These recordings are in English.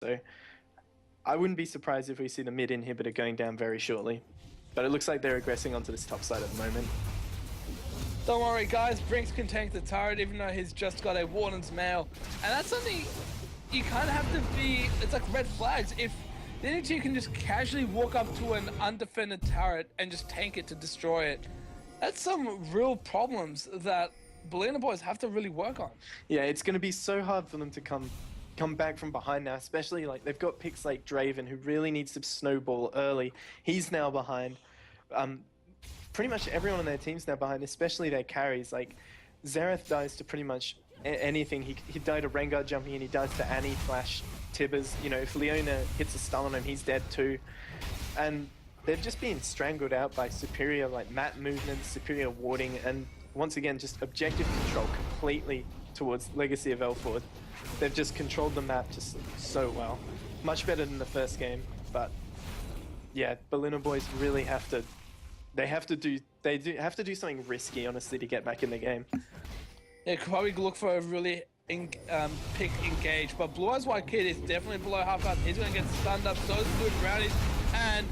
So I wouldn't be surprised if we see the mid inhibitor going down very shortly. But it looks like they're aggressing onto this top side at the moment. Don't worry, guys. Brinks can tank the turret, even though he's just got a Warden's Mail. And that's something you kind of have to be... It's like red flags. If the enemy team can just casually walk up to an undefended turret and just tank it to destroy it, that's some real problems that Belina boys have to really work on. Yeah, it's going to be so hard for them to come back from behind now, especially like they've got picks like Draven, who really needs to snowball early. He's now behind. Pretty much everyone on their team's now behind, especially their carries. Like Xerath dies to pretty much anything. He died to Rengar jumping in, he dies to Annie, Flash, Tibbers. You know, if Leona hits a stun on him, he's dead too. And they've just been strangled out by superior like map movements, superior warding, and once again just objective control completely towards Legacy of Elford. They've just controlled the map just so well. Much better than the first game, but yeah, Belina boys really have to have to do something risky, honestly, to get back in the game. They could probably look for a really pick engage, but Blue Eyes White Kid is definitely below half health. He's going to get stunned up, so is Blue Brownies, and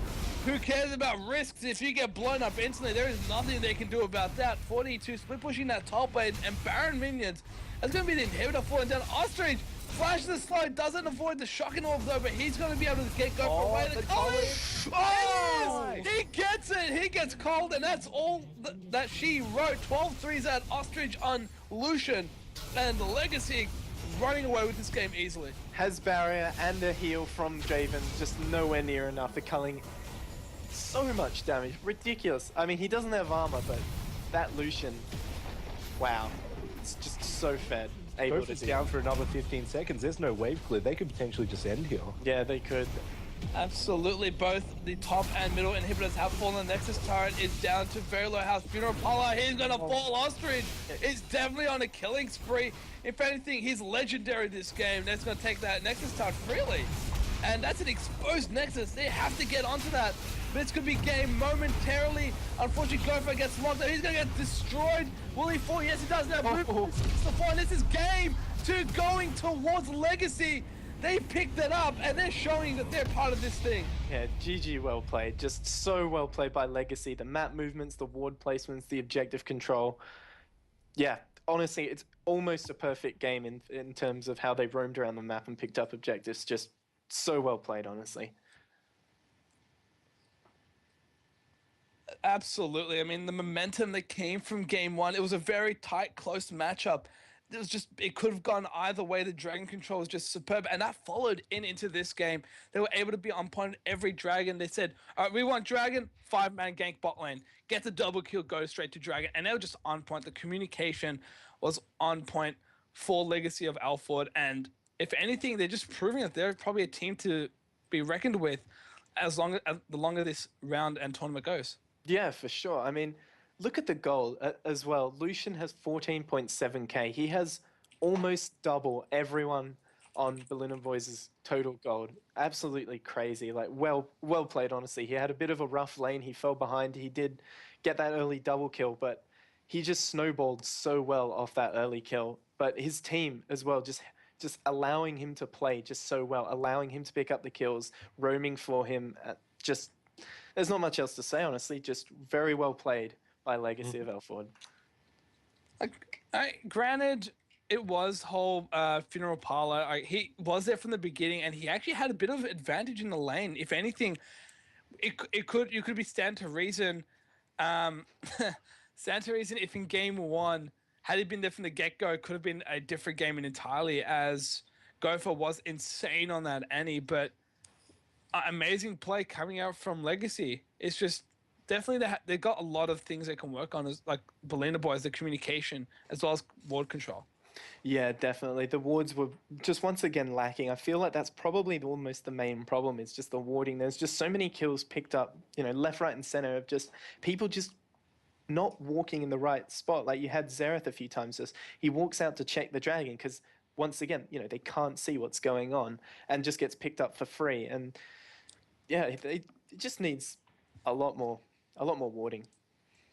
who cares about risks if you get blown up instantly? There is nothing they can do about that. 42 split pushing that top lane, and Baron minions. That's going to be the inhibitor falling down. Ostrich flash the slow, doesn't avoid the shocking orb though, but he's going to be able to get go for away the college. Oh, he gets it. He gets cold, and that's all that she wrote. 12 threes at Ostrich on Lucian, and the Legacy running away with this game easily. Has barrier and a heal from Draven, just nowhere near enough. They're culling so much damage, ridiculous. I mean, he doesn't have armor, but that Lucian, wow, it's just so fed. Both is down for another 15 seconds. There's no wave clear. They could potentially just end here. Yeah, they could. Absolutely, both the top and middle inhibitors have fallen. The Nexus turret is down to very low health. Funeral Parlor, he's gonna fall. Ostrich is definitely on a killing spree. If anything, he's legendary this game. That's gonna take that Nexus turret freely. And that's an exposed Nexus. They have to get onto that. This could be game momentarily. Unfortunately, Gopher gets locked up. He's going to get destroyed. Will he fall? Yes, he does. Now, this is game 2 going towards Legacy. They picked it up, and they're showing that they're part of this thing. Yeah, GG well played. Just so well played by Legacy. The map movements, the ward placements, the objective control. Yeah, honestly, it's almost a perfect game in terms of how they roamed around the map and picked up objectives. Just so well played, honestly. Absolutely. I mean, the momentum that came from game 1, it was a very tight, close matchup. It could have gone either way. The dragon control was just superb, and that followed into this game. They were able to be on point every dragon. They said, all right, we want dragon, 5-man gank bot lane. Get the double kill, go straight to dragon. And they were just on point. The communication was on point for Legacy of Alford, and if anything, they're just proving that they're probably a team to be reckoned with as the longer this round and tournament goes. Yeah, for sure. I mean, look at the goal as well. Lucian has 14.7k. He has almost double everyone on Belina Boys' total gold. Absolutely crazy. Like, well played, honestly. He had a bit of a rough lane. He fell behind. He did get that early double kill, but he just snowballed so well off that early kill. But his team as well, just allowing him to play just so well, allowing him to pick up the kills, roaming for him, there's not much else to say, honestly. Just very well played by Legacy of Elford. Granted, it was whole Funeral Parlor. He was there from the beginning, and he actually had a bit of advantage in the lane. If anything, you could be stand to reason. Stand to reason if in game 1, had he been there from the get-go, it could have been a different game entirely, as Gopher was insane on that Annie, but amazing play coming out from Legacy. It's just definitely they got a lot of things they can work on, as like Belina Boys, the communication, as well as ward control. Yeah, definitely. The wards were just once again lacking. I feel like that's probably almost the main problem. It's just the warding. There's just so many kills picked up, left, right, and center of just people just not walking in the right spot. Like you had Xerath a few times. He walks out to check the dragon because once again, they can't see what's going on and just gets picked up for free. And yeah, it just needs a lot more warding.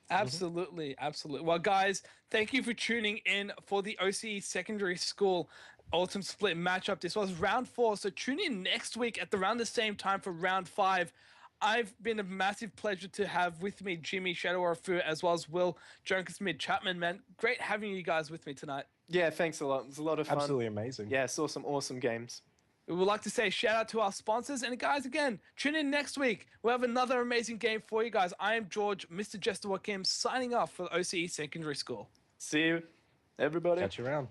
Absolutely, absolutely. Well, guys, thank you for tuning in for the OCE Secondary School Ultimate Split matchup. This was round 4, so tune in next week at around the same time for round 5. I've been a massive pleasure to have with me Jimmy Shadow as well as Will Jonkers Mid Chapman, man. Great having you guys with me tonight. Yeah, thanks a lot. It was a lot of fun. Absolutely amazing. Yeah, saw some awesome games. We would like to say shout out to our sponsors. And guys, again, tune in next week. We'll have another amazing game for you guys. I am George, Mr. Jester Wakim, signing off for OCE Secondary School. See you, everybody. Catch you around.